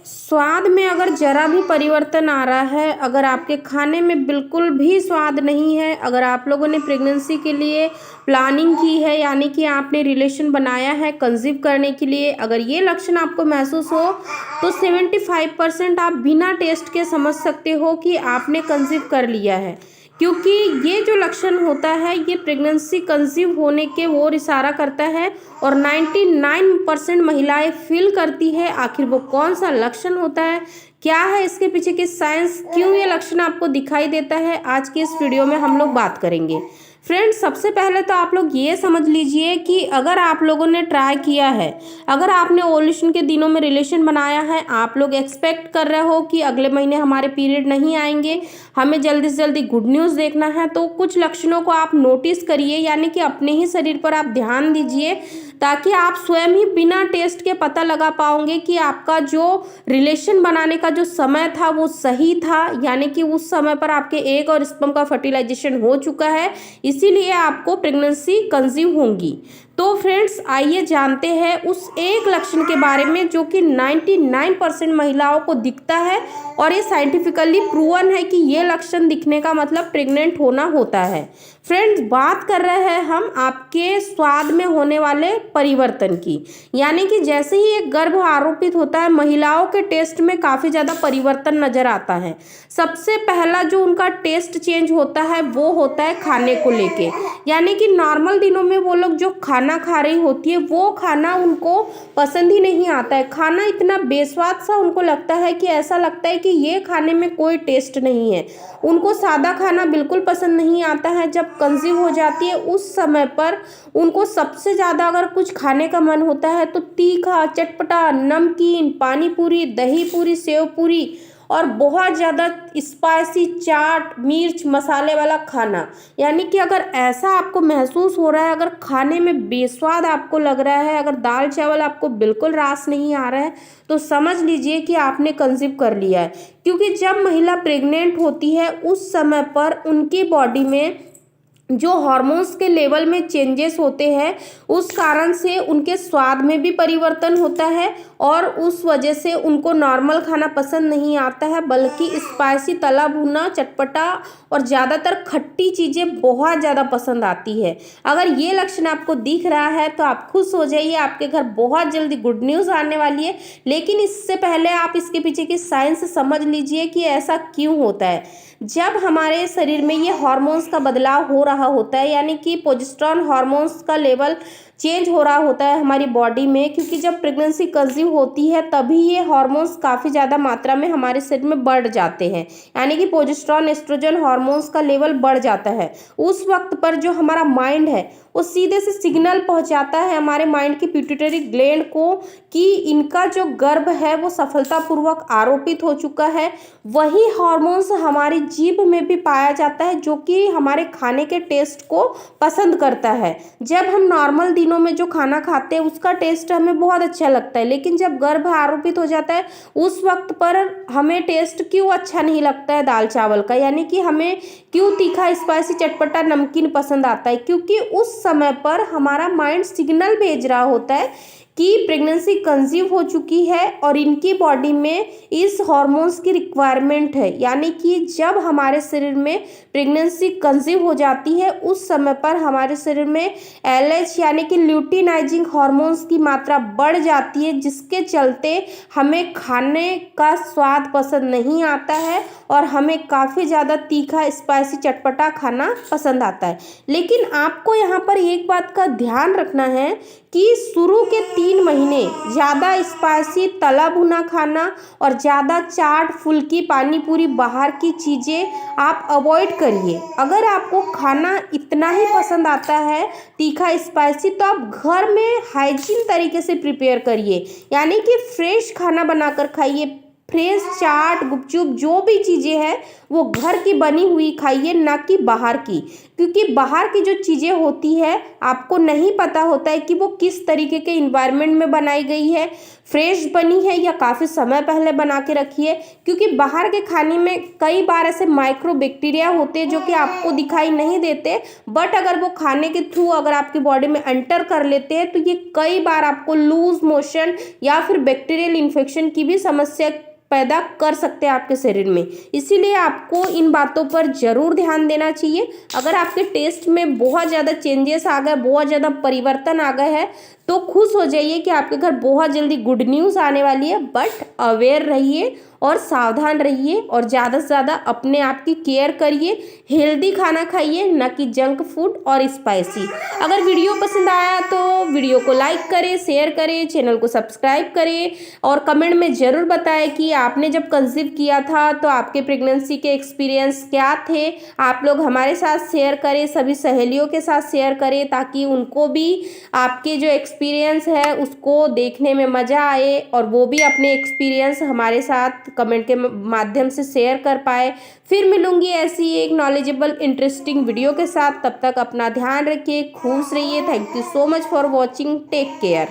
स्वाद में अगर ज़रा भी परिवर्तन आ रहा है, अगर आपके खाने में बिल्कुल भी स्वाद नहीं है, अगर आप लोगों ने प्रेगनेंसी के लिए प्लानिंग की है, यानी कि आपने रिलेशन बनाया है कंसीव करने के लिए, अगर ये लक्षण आपको महसूस हो तो 75% आप बिना टेस्ट के समझ सकते हो कि आपने कंसीव कर लिया है। क्योंकि ये जो लक्षण होता है ये प्रेगनेंसी कंसीव होने के ओर इशारा करता है और 99% महिलाएं फील करती है। आखिर वो कौन सा लक्षण होता है, क्या है इसके पीछे की साइंस, क्यों ये लक्षण आपको दिखाई देता है, आज की इस वीडियो में हम लोग बात करेंगे। फ्रेंड्स, सबसे पहले तो आप लोग ये समझ लीजिए कि अगर आप लोगों ने ट्राई किया है, अगर आपने ओव्यूलेशन के दिनों में रिलेशन बनाया है, आप लोग एक्सपेक्ट कर रहे हो कि अगले महीने हमारे पीरियड नहीं आएंगे, हमें जल्दी से जल्दी गुड न्यूज़ देखना है, तो कुछ लक्षणों को आप नोटिस करिए, यानी कि अपने ही शरीर पर आप ध्यान दीजिए, ताकि आप स्वयं ही बिना टेस्ट के पता लगा पाओगे कि आपका जो रिलेशन बनाने का जो समय था वो सही था, यानी कि उस समय पर आपके एग और स्पर्म का फर्टिलाइजेशन हो चुका है, इसीलिए आपको प्रेगनेंसी कंसीव होंगी। तो फ्रेंड्स, आइए जानते हैं उस एक लक्षण के बारे में जो कि 99% महिलाओं को दिखता है और ये साइंटिफिकली प्रूवन है कि ये लक्षण दिखने का मतलब प्रेग्नेंट होना होता है। फ्रेंड्स, बात कर रहे हैं हम आपके स्वाद में होने वाले परिवर्तन की, यानी कि जैसे ही एक गर्भ आरोपित होता है, महिलाओं के टेस्ट में काफ़ी ज़्यादा परिवर्तन नज़र आता है। सबसे पहला जो उनका टेस्ट चेंज होता है वो होता है खाने को लेके, यानी कि नॉर्मल दिनों में वो लोग जो खाना खा रही होती है वो खाना उनको पसंद ही नहीं आता है। खाना इतना बेस्वाद सा उनको लगता है कि ऐसा लगता है कि ये खाने में कोई टेस्ट नहीं है। उनको सादा खाना बिल्कुल पसंद नहीं आता है। जब कंसीव हो जाती है उस समय पर उनको सबसे ज़्यादा अगर कुछ खाने का मन होता है तो तीखा, चटपटा, नमकीन, पानी पूरी, दही पूरी, सेव पूरी और बहुत ज़्यादा स्पाइसी चाट, मिर्च मसाले वाला खाना। यानी कि अगर ऐसा आपको महसूस हो रहा है, अगर खाने में बेस्वाद आपको लग रहा है, अगर दाल चावल आपको बिल्कुल रास नहीं आ रहा है, तो समझ लीजिए कि आपने कंसीव कर लिया है। क्योंकि जब महिला प्रेग्नेंट होती है उस समय पर उनकी बॉडी में जो हार्मोन्स के लेवल में चेंजेस होते हैं, उस कारण से उनके स्वाद में भी परिवर्तन होता है और उस वजह से उनको नॉर्मल खाना पसंद नहीं आता है, बल्कि स्पाइसी, तला भुना, चटपटा और ज़्यादातर खट्टी चीज़ें बहुत ज़्यादा पसंद आती है। अगर ये लक्षण आपको दिख रहा है तो आप खुश हो जाइए, आपके घर बहुत जल्दी गुड न्यूज़ आने वाली है। लेकिन इससे पहले आप इसके पीछे की साइंस समझ लीजिए कि ऐसा क्यों होता है। जब हमारे शरीर में ये हार्मोन्स का बदलाव हो रहा होता है, यानी कि प्रोजेस्टेरोन हार्मोन्स का लेवल चेंज हो रहा होता है हमारी बॉडी में, क्योंकि जब प्रेगनेंसी कंसीव होती है तभी ये हार्मोन्स काफ़ी ज़्यादा मात्रा में हमारे शरीर में बढ़ जाते हैं, यानी कि प्रोजेस्टेरोन, एस्ट्रोजन हार्मोन्स का लेवल बढ़ जाता है। उस वक्त पर जो हमारा माइंड है वो सीधे से सिग्नल पहुंचाता है हमारे माइंड की पिट्यूटरी ग्लैंड को कि इनका जो गर्भ है वो सफलतापूर्वक आरोपित हो चुका है। वही हार्मोन्स हमारी जीभ में भी पाया जाता है जो कि हमारे खाने के टेस्ट को पसंद करता है। जब हम नॉर्मल दिनों में जो खाना खाते हैं उसका टेस्ट हमें बहुत अच्छा लगता है, लेकिन जब गर्भ आरोपित हो जाता है उस वक्त पर हमें टेस्ट क्यों अच्छा नहीं लगता है दाल चावल का, यानी कि हमें क्यों तीखा, स्पाइसी, चटपटा, नमकीन पसंद आता है, क्योंकि उस समय पर हमारा माइंड सिग्नल भेज रहा होता है कि प्रेगनेंसी कंसीव हो चुकी है और इनकी बॉडी में इस हार्मोन्स की रिक्वायरमेंट है। यानी कि जब हमारे शरीर में प्रेगनेंसी कंसीव हो जाती है उस समय पर हमारे शरीर में LH यानी कि ल्यूटिनाइजिंग हार्मोन्स की मात्रा बढ़ जाती है, जिसके चलते हमें खाने का स्वाद पसंद नहीं आता है और हमें काफ़ी ज़्यादा तीखा, स्पाइसी, चटपटा खाना पसंद आता है। लेकिन आपको यहाँ पर एक बात का ध्यान रखना है कि शुरू के 3 महीने ज़्यादा स्पाइसी, तला भुना खाना और ज़्यादा चाट, फुल्की, पानी पूरी, बाहर की चीज़ें आप अवॉइड करिए। अगर आपको खाना इतना ही पसंद आता है तीखा, स्पाइसी, तो आप घर में हाइजीन तरीके से प्रिपेयर करिए, यानी कि फ्रेश खाना बनाकर खाइए, फ्रेश चाट, गुपचुप जो भी चीज़ें हैं वो घर की बनी हुई खाइए, ना कि बाहर की। क्योंकि बाहर की जो चीज़ें होती है आपको नहीं पता होता है कि वो किस तरीके के इन्वायरमेंट में बनाई गई है, फ्रेश बनी है या काफ़ी समय पहले बना के रखी है। क्योंकि बाहर के खाने में कई बार ऐसे माइक्रो बैक्टीरिया होते हैं जो कि आपको दिखाई नहीं देते, बट अगर वो खाने के थ्रू अगर आपकी बॉडी में एंटर कर लेते हैं तो ये कई बार आपको लूज मोशन या फिर बैक्टीरियल इन्फेक्शन की भी समस्या पैदा कर सकते हैं आपके शरीर में। इसीलिए आपको इन बातों पर ज़रूर ध्यान देना चाहिए। अगर आपके टेस्ट में बहुत ज़्यादा चेंजेस आ गए, बहुत ज़्यादा परिवर्तन आ गए हैं, तो खुश हो जाइए कि आपके घर बहुत जल्दी गुड न्यूज़ आने वाली है। बट अवेयर रहिए और सावधान रहिए और ज़्यादा से ज़्यादा अपने आप की केयर करिए। हेल्दी खाना खाइए, ना कि जंक फूड और स्पाइसी। अगर वीडियो पसंद आया तो वीडियो को लाइक करें, शेयर करें, चैनल को सब्सक्राइब करें और कमेंट में ज़रूर बताएं कि आपने जब कंसीव किया था तो आपके प्रेगनेंसी के एक्सपीरियंस क्या थे। आप लोग हमारे साथ शेयर करें, सभी सहेलियों के साथ शेयर करें, ताकि उनको भी आपके जो एक्सपीरियंस है उसको देखने में मज़ा आए और वो भी अपने एक्सपीरियंस हमारे साथ कमेंट के माध्यम से शेयर कर पाए। फिर मिलूंगी ऐसी एक नॉलेजेबल इंटरेस्टिंग वीडियो के साथ। तब तक अपना ध्यान रखिए, खुश रहिए। Thank you so much for watching. Take care.